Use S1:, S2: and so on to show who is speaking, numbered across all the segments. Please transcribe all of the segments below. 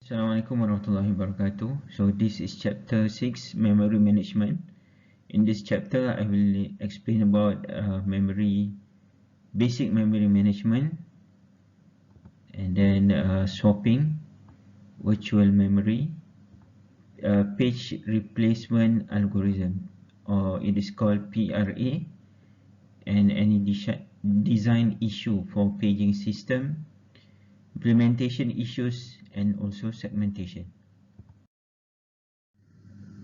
S1: Assalamualaikum warahmatullahi wabarakatuh. So this is chapter 6, memory management. In this chapter I will explain about basic memory management, and then swapping, virtual memory, page replacement algorithm, or it is called PRA, and any design issue for paging system, implementation issues, and also segmentation.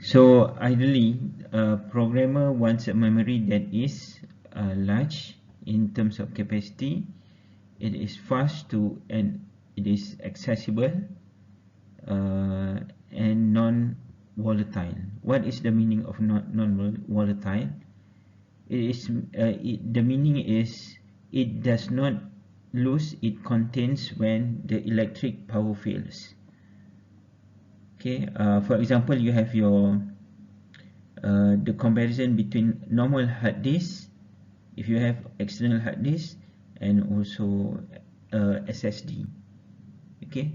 S1: So ideally, a programmer wants a memory that is large in terms of capacity, it is fast and it is accessible, and non-volatile. What is the meaning of non-volatile? The meaning is it does not lose its contents when the electric power fails. Okay, for example, you have your the comparison between normal hard disk, if you have external hard disk, and also SSD. Okay,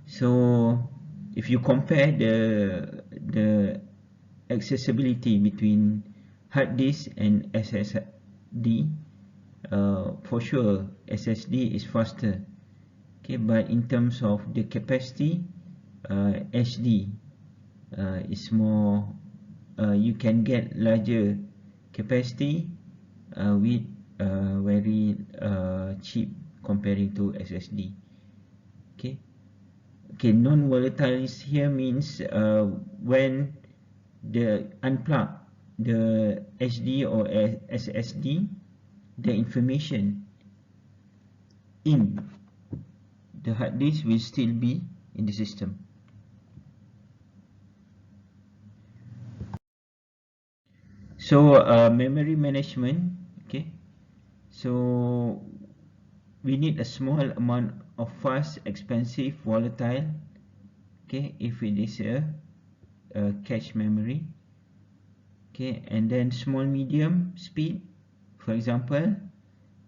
S1: so if you compare the accessibility between hard disk and SSD, for sure SSD is faster. Okay, but in terms of the capacity, HD is more, you can get larger capacity with very cheap comparing to SSD. Okay, non-volatile here means when the unplug the HD or SSD, the information in the hard disk will still be in the system. So memory management, okay, so we need a small amount of fast, expensive, volatile, okay, if it is a cache memory, okay, and then small, medium speed, for example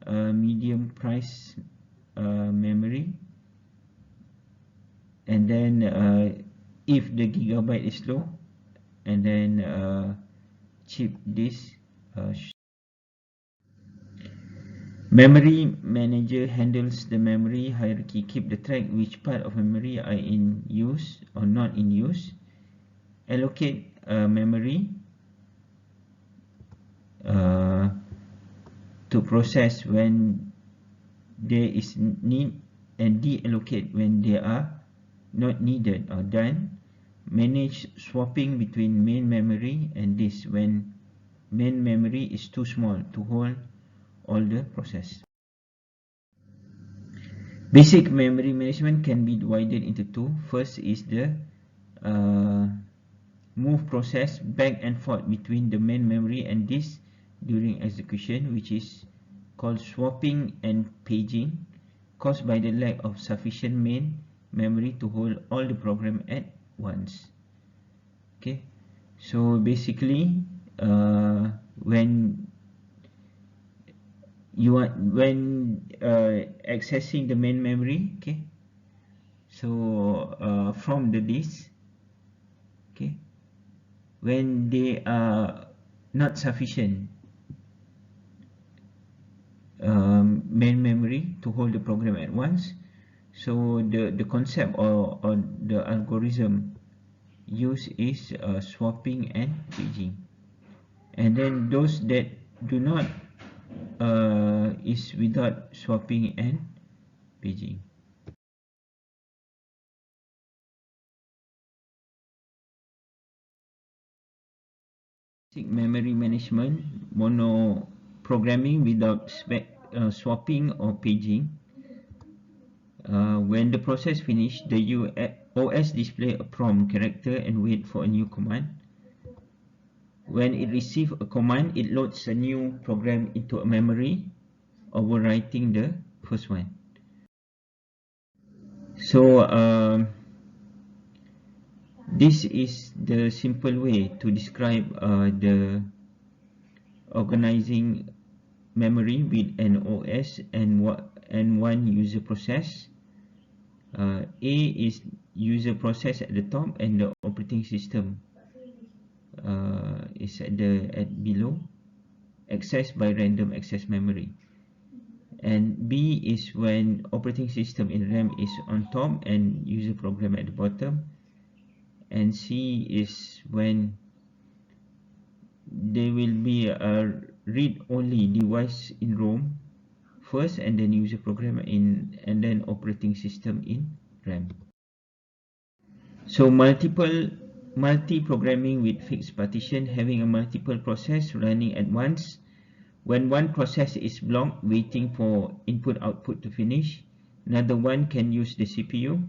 S1: medium price memory, and then if the gigabyte is low, and then cheap disk. Memory manager handles the memory hierarchy, keep the track which part of memory are in use or not in use, allocate memory to process when there is need, and deallocate when they are not needed or done. Manage swapping between main memory and disk when main memory is too small to hold all the process. Basic memory management can be divided into two. First is the move process back and forth between the main memory and disk during execution, which is called swapping and paging, caused by the lack of sufficient main memory to hold all the program at once. Okay, so basically when accessing the main memory, okay, so from the disk, okay, when they are not sufficient main memory to hold the program at once, so the concept or the algorithm used is swapping and paging. And then those that do not is without swapping and paging. Memory management, mono programming without swapping or paging. When the process finished, the OS display a prompt character and wait for a new command. When it receives a command, it loads a new program into a memory, overwriting the first one. So this is the simple way to describe the organizing memory with an OS and one user process. A is user process at the top, and the operating system is at below, accessed by random access memory. And B is when operating system in RAM is on top and user program at the bottom. And C is when there will be a read-only device in ROM first, and then user program in, and then operating system in RAM. So multi-programming with fixed partition, having a multiple process running at once. When one process is blocked waiting for input output to finish, another one can use the CPU.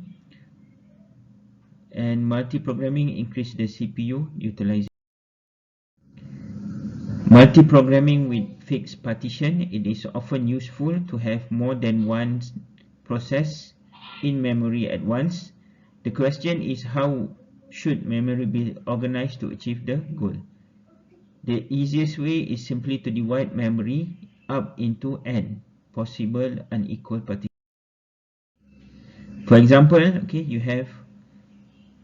S1: And multi-programming increase the CPU utilization. Multi-programming with fixed partition, it is often useful to have more than one process in memory at once. The question is, how should memory be organized to achieve the goal? The easiest way is simply to divide memory up into n possible unequal partitions. For example, okay, you have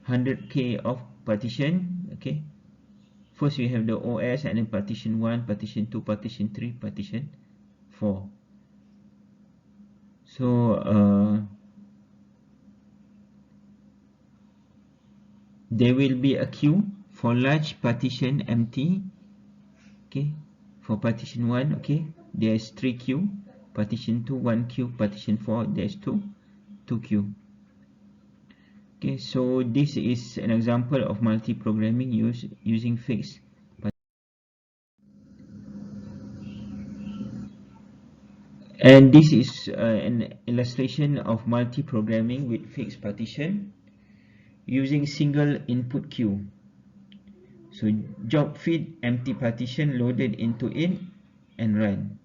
S1: 100k of partition. Okay, first we have the OS, and then partition 1, partition 2, partition 3, partition 4. So there will be a queue for large partition empty. Okay, for partition 1, okay, there's 3 queue. Partition 2, 1 queue. Partition 4, there's 2 queue. Okay, so this is an example of multi-programming using fixed. And this is an illustration of multi-programming with fixed partition using single input queue. So job feed empty partition loaded into it and run.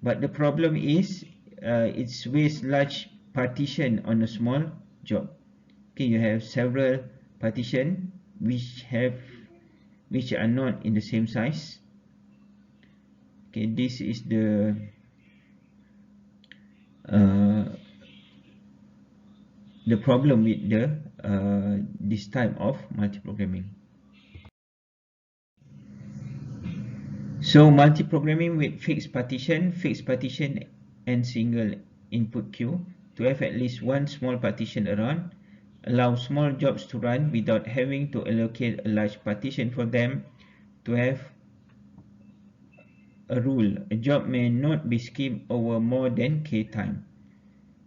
S1: But the problem is it's with large partition on a small job. Okay, you have several partition which are not in the same size. Okay, this is the problem with this type of multi-programming. So multi-programming with fixed partition and single input queue to have at least one small partition around, allow small jobs to run without having to allocate a large partition for them. To have a rule, a job may not be skipped over more than k time.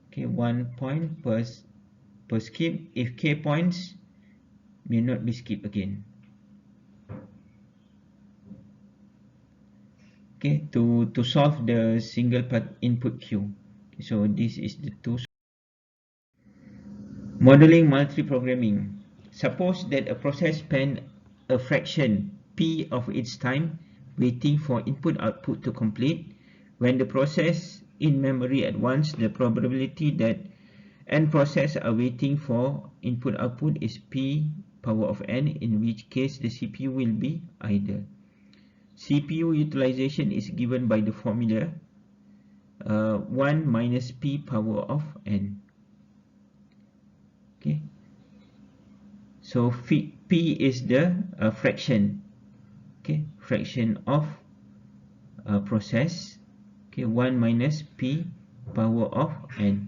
S1: Okay, 1 point per skip. If k points, may not be skipped again. Okay, to solve the single input queue. Okay, so this is the two. Modeling multi-programming. Suppose that a process spends a fraction p of its time waiting for input-output to complete. When the process in memory at once, the probability that n process are waiting for input-output is p power of n, in which case the CPU will be idle. CPU utilization is given by the formula 1 minus p power of n. Okay, so p is the fraction. Okay, fraction of process. Okay, 1 minus p power of n.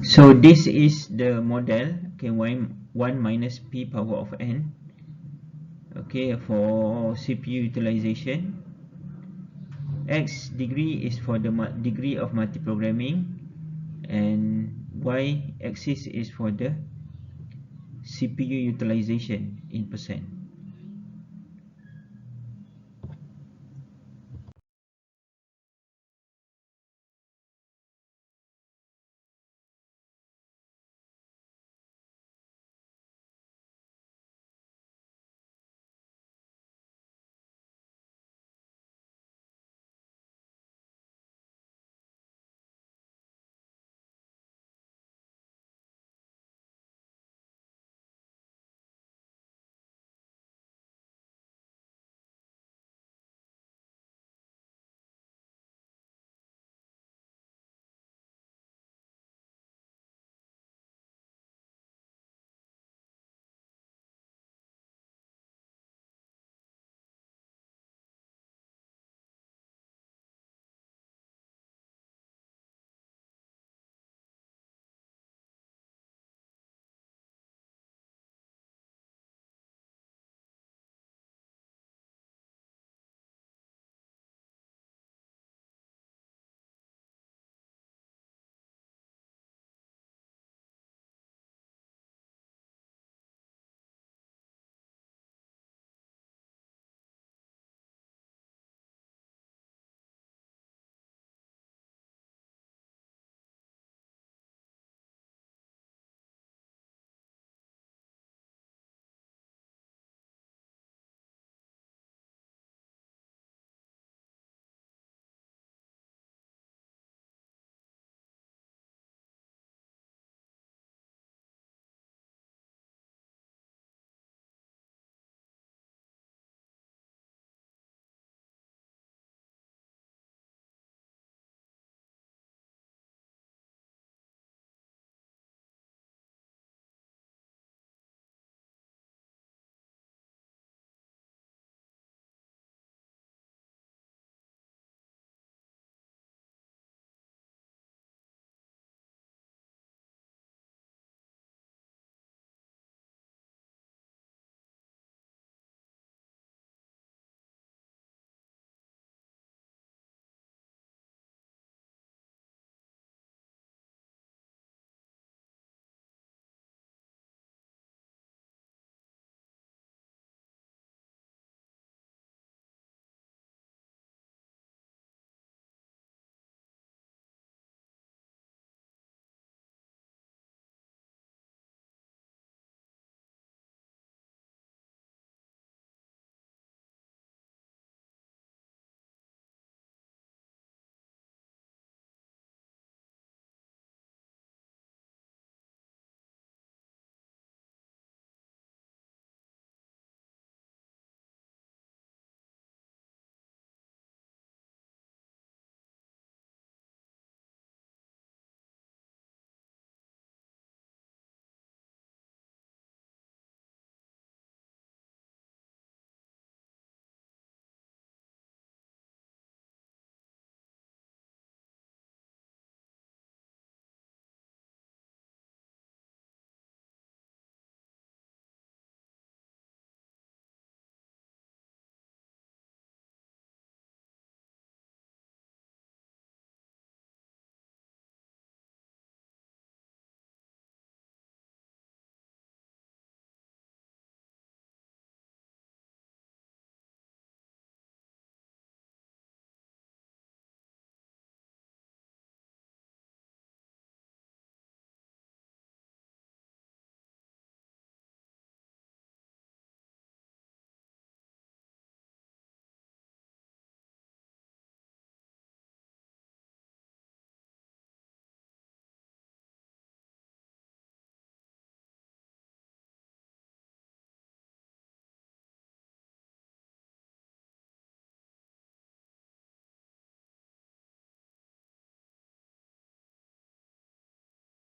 S1: So this is the model. Okay, 1 minus p power of n. Okay, for CPU utilization. X degree is for the degree of multi-programming, and Y axis is for the CPU utilization in percent.